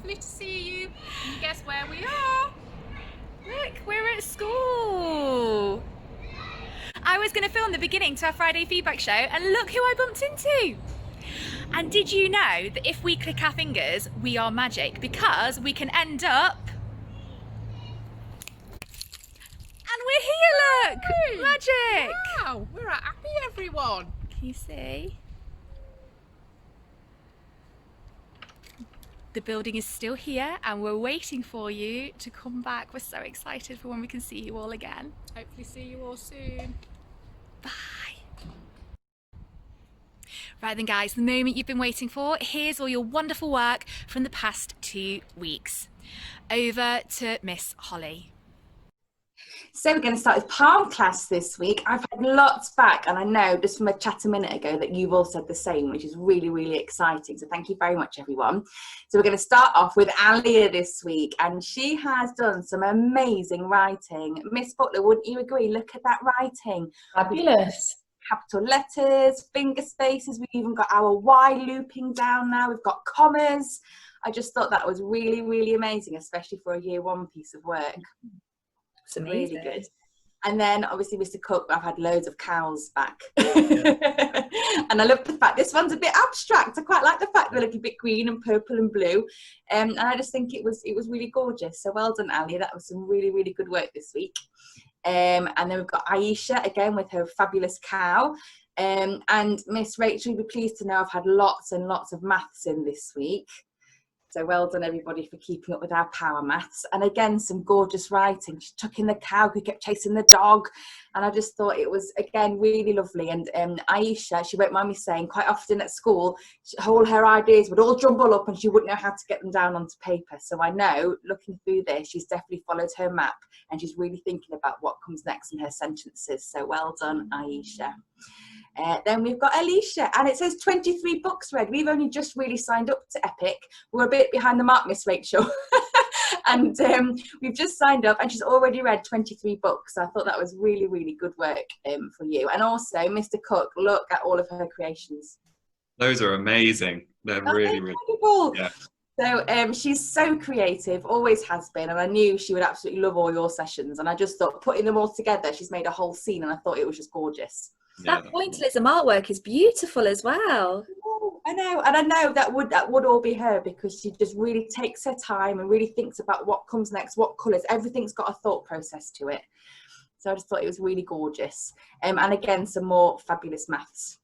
lovely to see you. Can you guess where we are? Look, we're at school. I was going to film the beginning to our Friday feedback show, and look who I bumped into. And did you know that if we click our fingers, we are magic, because we can end up... And we're here, look! Hey! Magic! Wow, we're at Happy Everyone. Can you see? The building is still here and we're waiting for you to come back. We're so excited for when we can see you all again. Hopefully see you all soon. Bye. Right then guys, the moment you've been waiting for. Here's all your wonderful work from the past 2 weeks. Over to Miss Holly. So we're going to start with Palm Class this week. I've had lots back, and I know just from a chat a minute ago that you've all said the same, which is really, really exciting. So thank you very much, everyone. So we're going to start off with Alia this week, and she has done some amazing writing. Miss Butler, wouldn't you agree? Look at that writing. Fabulous. Capital letters, finger spaces. We've even got our Y looping down now. We've got commas. I just thought that was really, really amazing, especially for a year one piece of work. It's amazing. Really good. And then obviously Mr. Cook, I've had loads of cows back. And I love the fact this one's a bit abstract. I quite like the fact they're a little bit green and purple and blue. And I just think it was really gorgeous. So well done, Ali. That was some really, really good work this week. And then we've got Aisha again with her fabulous cow. And Miss Rachael, you'll be pleased to know I've had lots and lots of maths in this week. So well done, everybody, for keeping up with our power maths. And again, some gorgeous writing. She took in the cow who kept chasing the dog. And I just thought it was, again, really lovely. And Aisha, she won't mind me saying, quite often at school, all her ideas would all jumble up and she wouldn't know how to get them down onto paper. So I know, looking through this, she's definitely followed her map and she's really thinking about what comes next in her sentences. So well done, Aisha. Then we've got Alicia, and it says 23 books read. We've only just really signed up to Epic. We're a bit behind the mark, Miss Rachael. And we've just signed up and she's already read 23 books. So I thought that was really, really good work for you. And also, Mr. Cook, look at all of her creations. Those are amazing. They're really, incredible. Really, yeah. So she's so creative, always has been, and I knew she would absolutely love all your sessions. And I just thought, putting them all together, she's made a whole scene, and I thought it was just gorgeous. That pointillism artwork is beautiful as well. I know, and I know that would all be her, because she just really takes her time and really thinks about what comes next, what colours. Everything's got a thought process to it. So I just thought it was really gorgeous. And again, some more fabulous maths.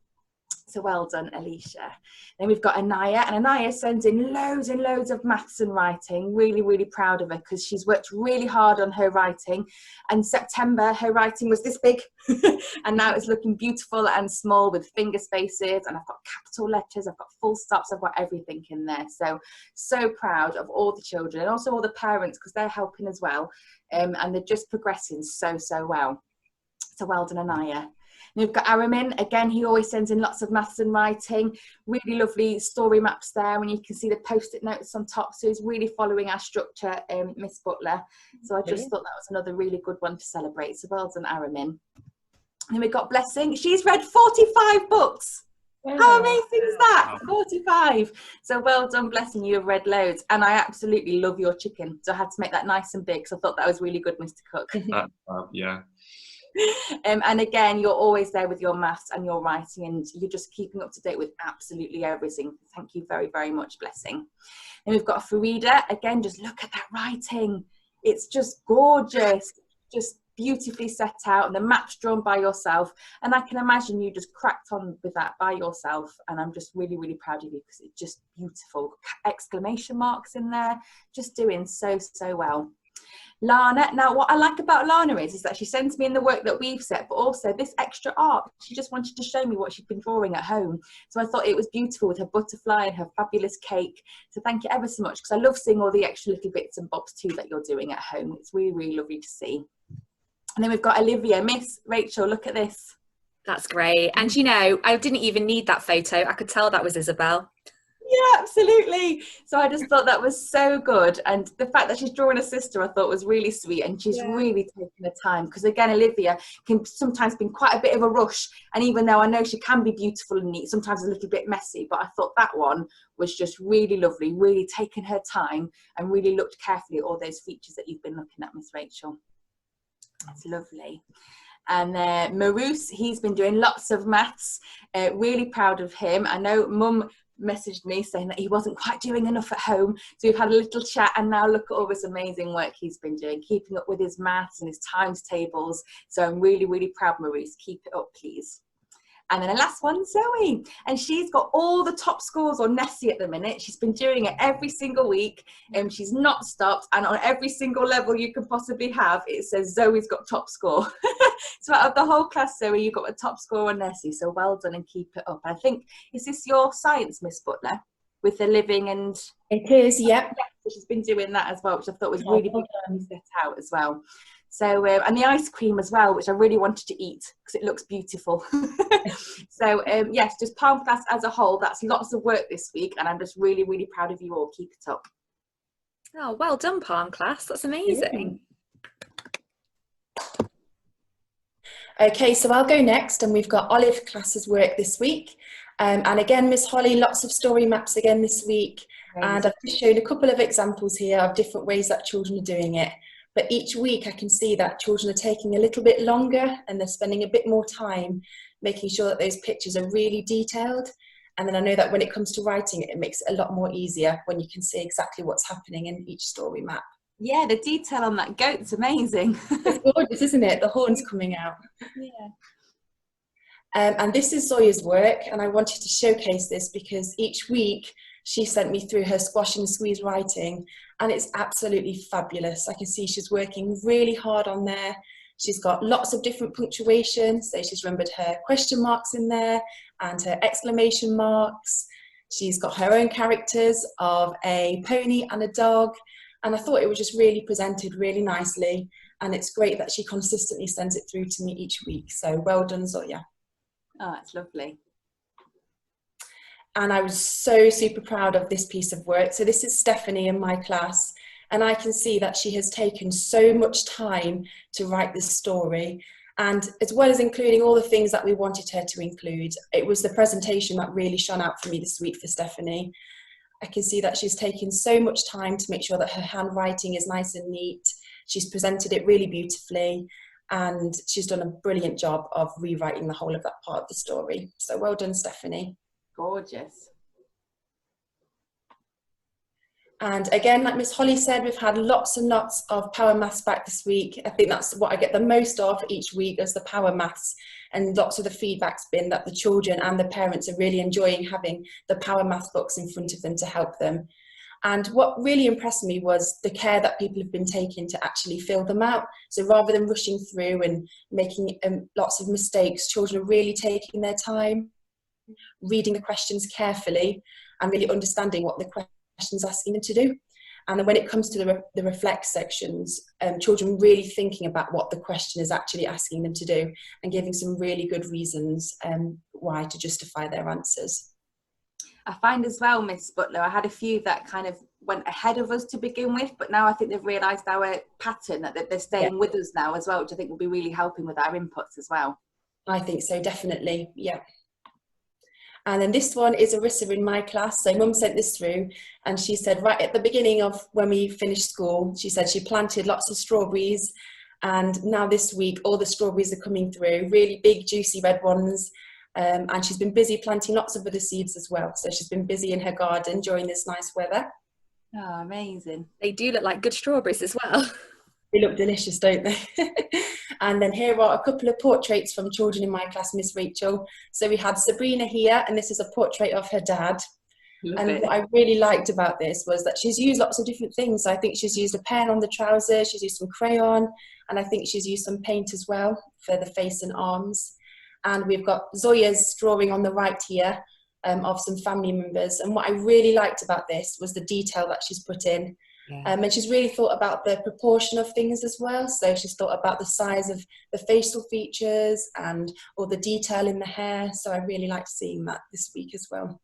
So well done, Alicia. Then we've got Anaya, and Anaya sends in loads and loads of maths and writing. Really, really proud of her, because she's worked really hard on her writing. And September, her writing was this big, and now it's looking beautiful and small with finger spaces. And I've got capital letters, I've got full stops, I've got everything in there. So proud of all the children and also all the parents, because they're helping as well. And they're just progressing so well. So well done, Anaya. And we've got Aramin, again, he always sends in lots of maths and writing, really lovely story maps there, and you can see the post-it notes on top, so he's really following our structure, Miss Butler. So I just thought that was another really good one to celebrate, so well done, Aramin. And then we've got Blessing, she's read 45 books. How amazing is that? 45. So well done, Blessing, you have read loads. And I absolutely love your chicken, so I had to make that nice and big, so I thought that was really good, Mr. Cook. Yeah. And again, you're always there with your maths and your writing, and you're just keeping up to date with absolutely everything. Thank you very, very much, Blessing. And we've got Farida. Again, just look at that writing. It's just gorgeous, just beautifully set out, and the maps drawn by yourself. And I can imagine you just cracked on with that by yourself. And I'm just really, really proud of you, because it's just beautiful. Exclamation marks in there, just doing so well. Lana, now what I like about Lana is that she sends me in the work that we've set, but also this extra art. She just wanted to show me what she'd been drawing at home. So I thought it was beautiful with her butterfly and her fabulous cake. So thank you ever so much, because I love seeing all the extra little bits and bobs too that you're doing at home. It's really, really lovely to see. And then we've got Olivia. Miss Rachael, look at this. That's great. And you know, I didn't even need that photo. I could tell that was Isabel. Yeah, absolutely. So I just thought that was so good. And the fact that she's drawing a sister, I thought was really sweet. And she's really taking the time. Because again, Olivia can sometimes be quite a bit of a rush. And even though I know she can be beautiful and neat, sometimes a little bit messy. But I thought that one was just really lovely, really taking her time and really looked carefully at all those features that you've been looking at, Miss Rachel. That's lovely. And Maroos, he's been doing lots of maths. Really proud of him. I know Mum messaged me saying that he wasn't quite doing enough at home. So we've had a little chat, and now look at all this amazing work he's been doing, keeping up with his maths and his times tables. So I'm really, really proud, Maroos. Keep it up, please. And then the last one, Zoe. And she's got all the top scores on Nessie at the minute. She's been doing it every single week, and she's not stopped. And on every single level you can possibly have, it says Zoe's got top score. So out of the whole class, Zoe, you got a top score on Nessie. So well done and keep it up. I think, is this your science, Miss Butler, with the living and... It is, yep. So she's been doing that as well, which I thought was really beautifully set out as well. So, and the ice cream as well, which I really wanted to eat because it looks beautiful. So, yes, just Palm Class as a whole, that's lots of work this week, and I'm just really, really proud of you all. Keep it up. Oh, well done, Palm Class. That's amazing. Okay, so I'll go next, and we've got Olive Class's work this week. And again, Miss Holly, lots of story maps again this week. And I've just shown a couple of examples here of different ways that children are doing it. But each week I can see that children are taking a little bit longer, and they're spending a bit more time making sure that those pictures are really detailed. And then I know that when it comes to writing it, it makes it a lot more easier when you can see exactly what's happening in each story map. Yeah, the detail on that goat's amazing. It's gorgeous, isn't it? The horns coming out. Yeah. And this is Zoya's work, and I wanted to showcase this because each week she sent me through her squash and squeeze writing, and it's absolutely fabulous. I can see she's working really hard on there. She's got lots of different punctuation, so she's remembered her question marks in there and her exclamation marks. She's got her own characters of a pony and a dog, and I thought it was just really presented really nicely, and it's great that she consistently sends it through to me each week. So well done, Zoya. Oh, that's lovely. And I was so super proud of this piece of work. So this is Stephanie in my class, and I can see that she has taken so much time to write this story. And as well as including all the things that we wanted her to include, it was the presentation that really shone out for me this week for Stephanie. I can see that she's taken so much time to make sure that her handwriting is nice and neat. She's presented it really beautifully, and she's done a brilliant job of rewriting the whole of that part of the story. So well done, Stephanie. Gorgeous. And again, like Miss Holly said, we've had lots and lots of power maths back this week. I think that's what I get the most of each week, as the power maths. And lots of the feedback's been that the children and the parents are really enjoying having the power math books in front of them to help them. And what really impressed me was the care that people have been taking to actually fill them out. So rather than rushing through and making lots of mistakes, children are really taking their time, reading the questions carefully, and really understanding what the question's asking them to do. And then when it comes to the reflect sections, children really thinking about what the question is actually asking them to do, and giving some really good reasons why to justify their answers. I find as well, Miss Butler, I had a few that kind of went ahead of us to begin with, but now I think they've realised our pattern, that they're staying with us now as well, which I think will be really helping with our inputs as well. I think so, definitely, yeah. And then this one is Arissa in my class. So Mum sent this through, and she said right at the beginning of when we finished school, she said she planted lots of strawberries, and now this week all the strawberries are coming through, really big juicy red ones. And she's been busy planting lots of other seeds as well. So she's been busy in her garden during this nice weather. Oh, amazing. They do look like good strawberries as well. They look delicious, don't they? And then here are a couple of portraits from children in my class, Miss Rachael. So we had Sabrina here, and this is a portrait of her dad. And what I really liked about this was that she's used lots of different things. I think she's used a pen on the trousers, she's used some crayon, and I think she's used some paint as well for the face and arms. And we've got Zoya's drawing on the right here of some family members. And what I really liked about this was the detail that she's put in. Yeah. And she's really thought about the proportion of things as well. So she's thought about the size of the facial features and all the detail in the hair. So I really liked seeing that this week as well.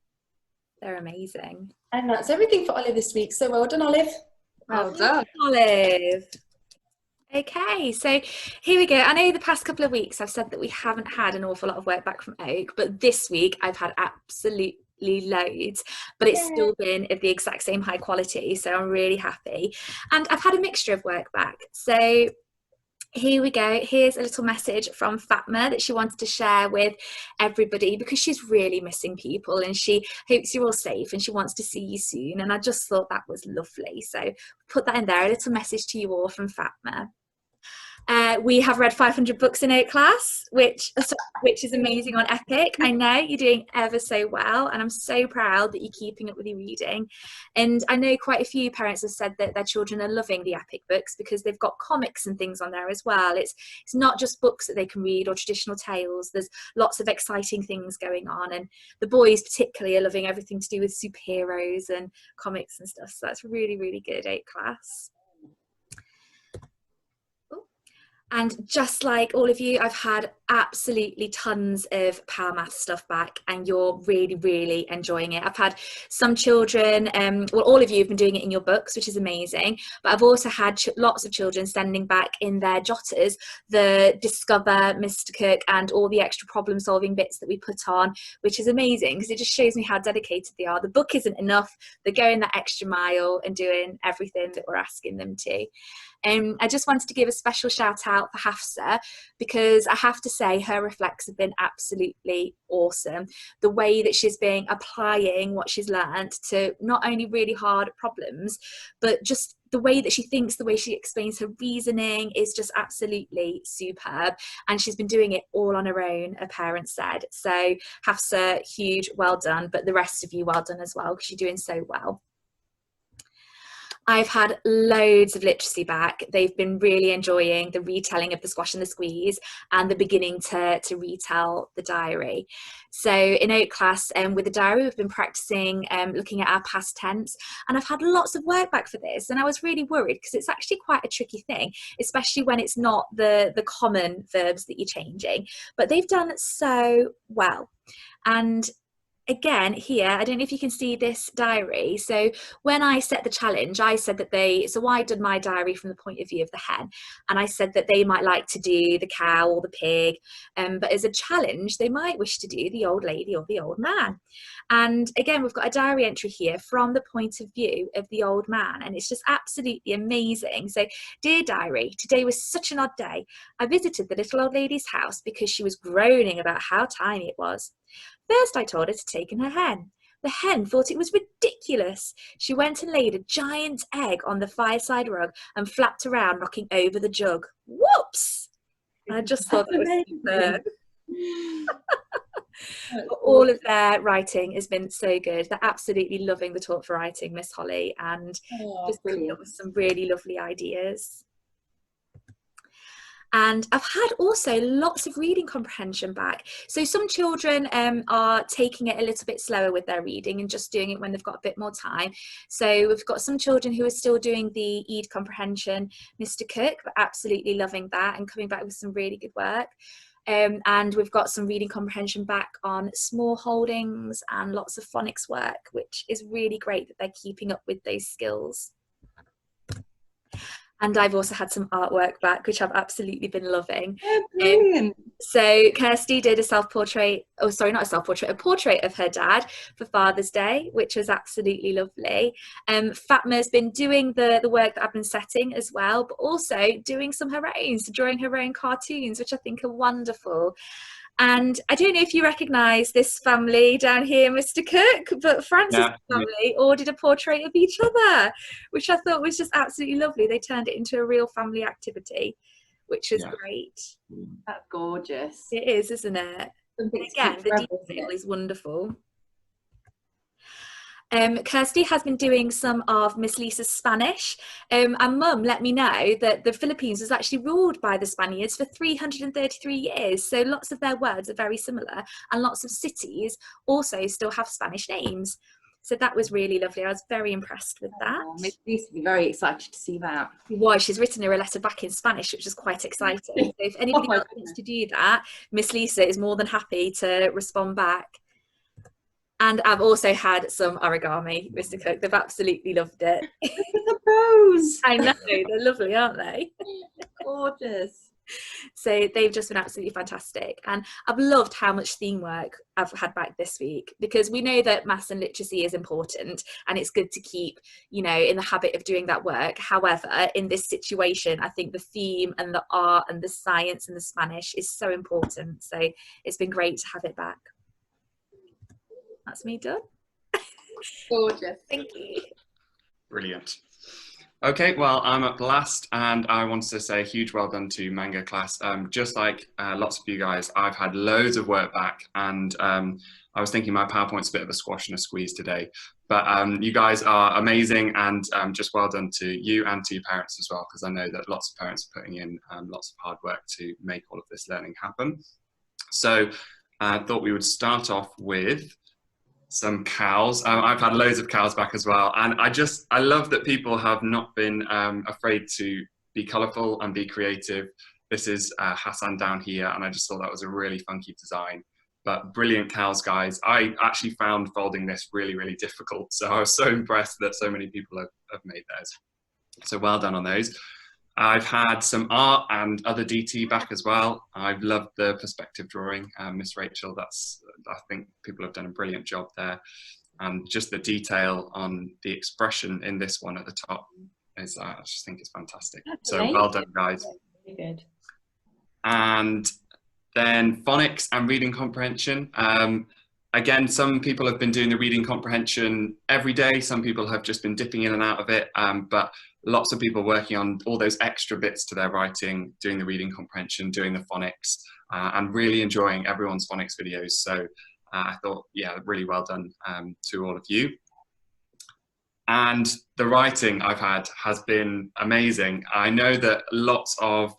They're amazing. And that's everything for Olive this week. So well done, Olive. Well done. Olive. Okay, so here we go. I know the past couple of weeks I've said that we haven't had an awful lot of work back from Oak, but this week I've had absolutely loads, but it's still been of the exact same high quality, so I'm really happy. And I've had a mixture of work back. So here we go. Here's a little message from Fatma that she wanted to share with everybody because she's really missing people and she hopes you're all safe and she wants to see you soon. And I just thought that was lovely. So put that in there, a little message to you all from Fatma. We have read 500 books in 8 class, which is amazing on Epic. I know you're doing ever so well, and I'm so proud that you're keeping up with your reading. And I know quite a few parents have said that their children are loving the Epic books because they've got comics and things on there as well. It's not just books that they can read or traditional tales. There's lots of exciting things going on, and the boys particularly are loving everything to do with superheroes and comics and stuff. So that's really, really good, 8 class. And just like all of you, I've had absolutely tons of Power Math stuff back and you're really, really enjoying it. I've had some children, well, all of you have been doing it in your books, which is amazing. But I've also had lots of children sending back in their jotters the Discover, Mr. Cook and all the extra problem solving bits that we put on, which is amazing because it just shows me how dedicated they are. The book isn't enough. They're going that extra mile and doing everything that we're asking them to. I just wanted to give a special shout out for Hafsa because I have to say her reflects have been absolutely awesome. The way that she's been applying what she's learned to not only really hard problems, but just the way that she thinks, the way she explains her reasoning is just absolutely superb. And she's been doing it all on her own, her parents said. So Hafsa, huge well done, but the rest of you well done as well because you're doing so well. I've had loads of literacy back. They've been really enjoying the retelling of The Squash and the Squeeze and the beginning to retell the diary. So in 8 class with the diary, we've been practicing looking at our past tense, and I've had lots of work back for this. And I was really worried because it's actually quite a tricky thing, especially when it's not the common verbs that you're changing. But they've done so well. And again, here, I don't know if you can see this diary. So when I set the challenge, I said that so I did my diary from the point of view of the hen. And I said that they might like to do the cow or the pig. But as a challenge, they might wish to do the old lady or the old man. And again, we've got a diary entry here from the point of view of the old man. And it's just absolutely amazing. So, dear diary, today was such an odd day. I visited the little old lady's house because she was groaning about how tiny it was. First, I told her to take in her hen. The hen thought it was ridiculous. She went and laid a giant egg on the fireside rug and flapped around, knocking over the jug. Whoops! I just thought that was superb. All of their writing has been so good. They're absolutely loving the Talk for Writing, Miss Holly, and just coming up with some really lovely ideas. And I've had also lots of reading comprehension back. So some children are taking it a little bit slower with their reading and just doing it when they've got a bit more time. So we've got some children who are still doing the EAD comprehension, Mr. Cook, but absolutely loving that and coming back with some really good work. And we've got some reading comprehension back on small holdings and lots of phonics work, which is really great that they're keeping up with those skills. And I've also had some artwork back, which I've absolutely been loving. Brilliant. So Kirsty did a self-portrait, oh sorry, not a self-portrait, a portrait of her dad for Father's Day, which was absolutely lovely. Fatma's been doing the work that I've been setting as well, but also doing some of her own, so drawing her own cartoons, which I think are wonderful. And I don't know if you recognise this family down here, Mr. Cook, but Francis' family all did a portrait of each other, which I thought was just absolutely lovely. They turned it into a real family activity, which was great. That's gorgeous. It is, isn't it? Again, the detail is wonderful. Kirsty has been doing some of Miss Lisa's Spanish, and Mum let me know that the Philippines was actually ruled by the Spaniards for 333 years, so lots of their words are very similar, and lots of cities also still have Spanish names. So that was really lovely. I was very impressed with that. Miss Lisa would be very excited to see that. Why, she's written her a letter back in Spanish, which is quite exciting. So if anybody wants to do that, Miss Lisa is more than happy to respond back. And I've also had some origami, Mr. Cook. They've absolutely loved it. The pros. I know, they're lovely, aren't they? Gorgeous. So they've just been absolutely fantastic. And I've loved how much theme work I've had back this week, because we know that maths and literacy is important and it's good to keep, you know, in the habit of doing that work. However, in this situation, I think the theme and the art and the science and the Spanish is so important. So it's been great to have it back. That's me done. Gorgeous. Thank you. Brilliant. Okay, well, I'm up last, and I wanted to say a huge well done to Manga Class. Just like lots of you guys, I've had loads of work back, and I was thinking my PowerPoint's a bit of a squash and a squeeze today. But you guys are amazing, and just well done to you and to your parents as well, because I know that lots of parents are putting in lots of hard work to make all of this learning happen. So I thought we would start off with some cows. I've had loads of cows back as well, and I love that people have not been afraid to be colourful and be creative. This is Hassan down here, and I just thought that was a really funky design, but brilliant cows, guys. I actually found folding this really, really difficult, so I was so impressed that so many people have made theirs. So well done on those. I've had some art and other DT back as well. I've loved the perspective drawing, Miss Rachael. I think people have done a brilliant job there. And just the detail on the expression in this one at the top is, I just think it's fantastic. That's so amazing. well done, guys. Really good. And then phonics and reading comprehension. Again, some people have been doing the reading comprehension every day. Some people have just been dipping in and out of it, but lots of people working on all those extra bits to their writing, doing the reading comprehension, doing the phonics, and really enjoying everyone's phonics videos. So I thought, yeah, really well done to all of you. And the writing I've had has been amazing. I know that lots of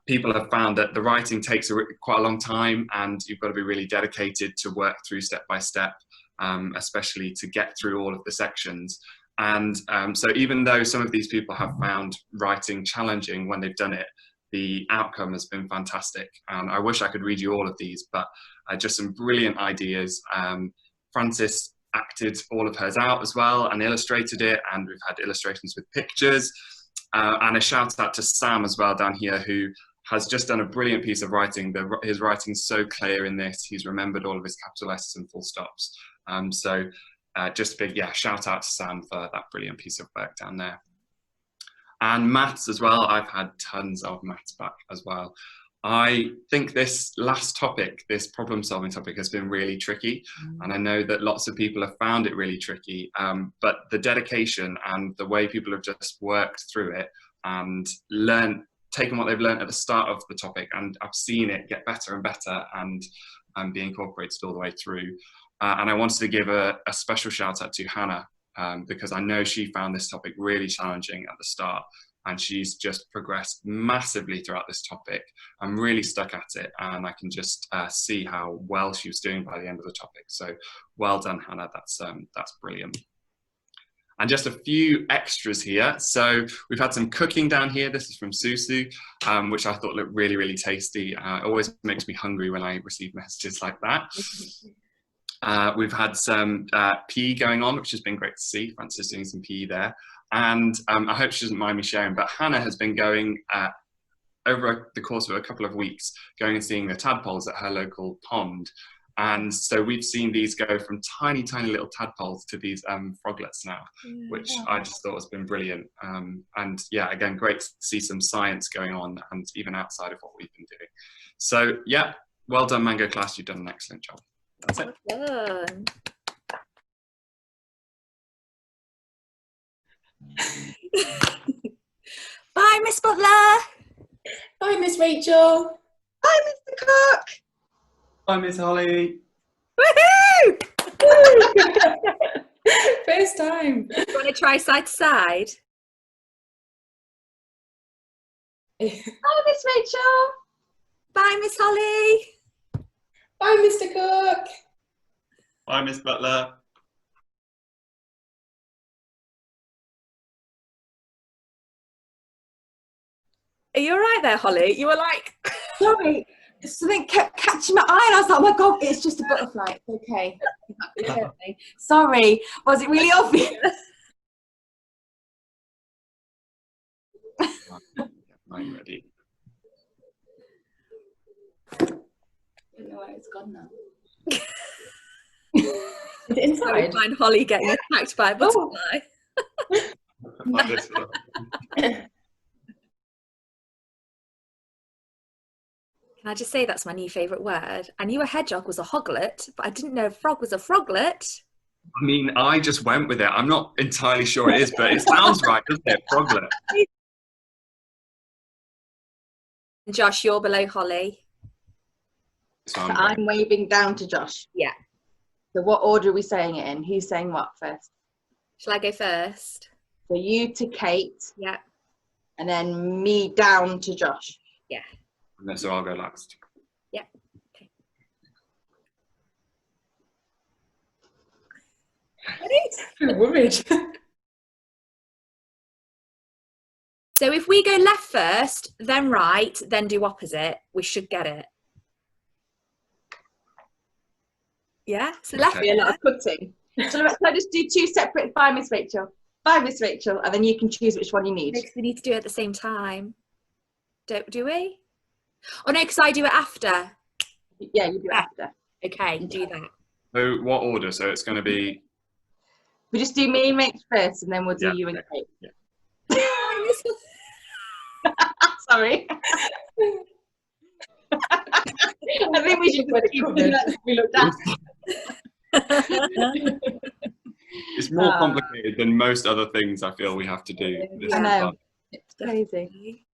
people have found that the writing takes quite a long time, and you've got to be really dedicated to work through step by step, especially to get through all of the sections. And so even though some of these people have found writing challenging when they've done it, the outcome has been fantastic. And I wish I could read you all of these, but just some brilliant ideas. Frances acted all of hers out as well and illustrated it, and we've had illustrations with pictures. And a shout out to Sam as well down here, who has just done a brilliant piece of writing. His writing's so clear in this. He's remembered all of his capital S's and full stops. Just a big shout out to Sam for that brilliant piece of work down there. And maths as well. I've had tons of maths back as well. I think this last topic, this problem solving topic, has been really tricky. And I know that lots of people have found it really tricky, but the dedication and the way people have just worked through it and taken what they've learned at the start of the topic, and I've seen it get better and better and be incorporated all the way through. And I wanted to give a special shout out to Hannah, because I know she found this topic really challenging at the start, and she's just progressed massively throughout this topic. I'm really stuck at it, and I can just see how well she was doing by the end of the topic. So well done, Hannah. That's brilliant. And just a few extras here. So we've had some cooking down here. This is from Susu, which I thought looked really, really tasty. It always makes me hungry when I receive messages like that. We've had some PE going on, which has been great to see. Frances doing some PE there. And I hope she doesn't mind me sharing, but Hannah has been going over the course of a couple of weeks, going and seeing the tadpoles at her local pond. And so we've seen these go from tiny, tiny little tadpoles to these froglets now, which I just thought has been brilliant. And yeah, again, great to see some science going on, and even outside of what we've been doing. So yeah, well done, Manga Class. You've done an excellent job. That's it. Well done. Bye, Miss Butler. Bye, Miss Rachael. Bye, Mr. Cook. Bye, Miss Holly. Woohoo! First time. You want to try side to side? Bye, Miss Rachael. Bye, Miss Holly. Bye, Mr. Cook. Bye, Miss Butler. Are you all right there, Holly? You were like... Sorry, something kept catching my eye, and I was like, oh my God, it's just a butterfly. It's okay. It's okay. Sorry. Was it really obvious? I'm ready. I don't know where it's gone now. Is it inside? Find Holly getting attacked by a butterfly. Like this one. Can I just say that's my new favourite word? I knew a hedgehog was a hoglet, but I didn't know a frog was a froglet. I mean, I just went with it. I'm not entirely sure it is, but it sounds right, doesn't it? Froglet. Josh, you're below Holly. So So I'm waving down to Josh. Yeah. So what order are we saying it in? Who's saying what first? Shall I go first? So you to Kate, Yeah. and then me down to Josh. Yeah. So I'll go last. Yeah. Okay. I'm worried. So if we go left first, then right, then do opposite, we should get it. Yeah? So left. Okay. A lot of cutting. So I just do two separate by Miss Rachael. By Miss Rachael, and then you can choose which one you need. Because we need to do it at the same time. Do we? Oh no, because I do it after. Yeah, you do it after. Okay, do that. So what order? So it's going to be... We just do me and Rach first, and then we'll do Yeah, you and okay. Kate. Yeah. Sorry. I think we should just keep doing that. We look down. It's more complicated than most other things I feel we have to do. This I is know. fun. It's crazy.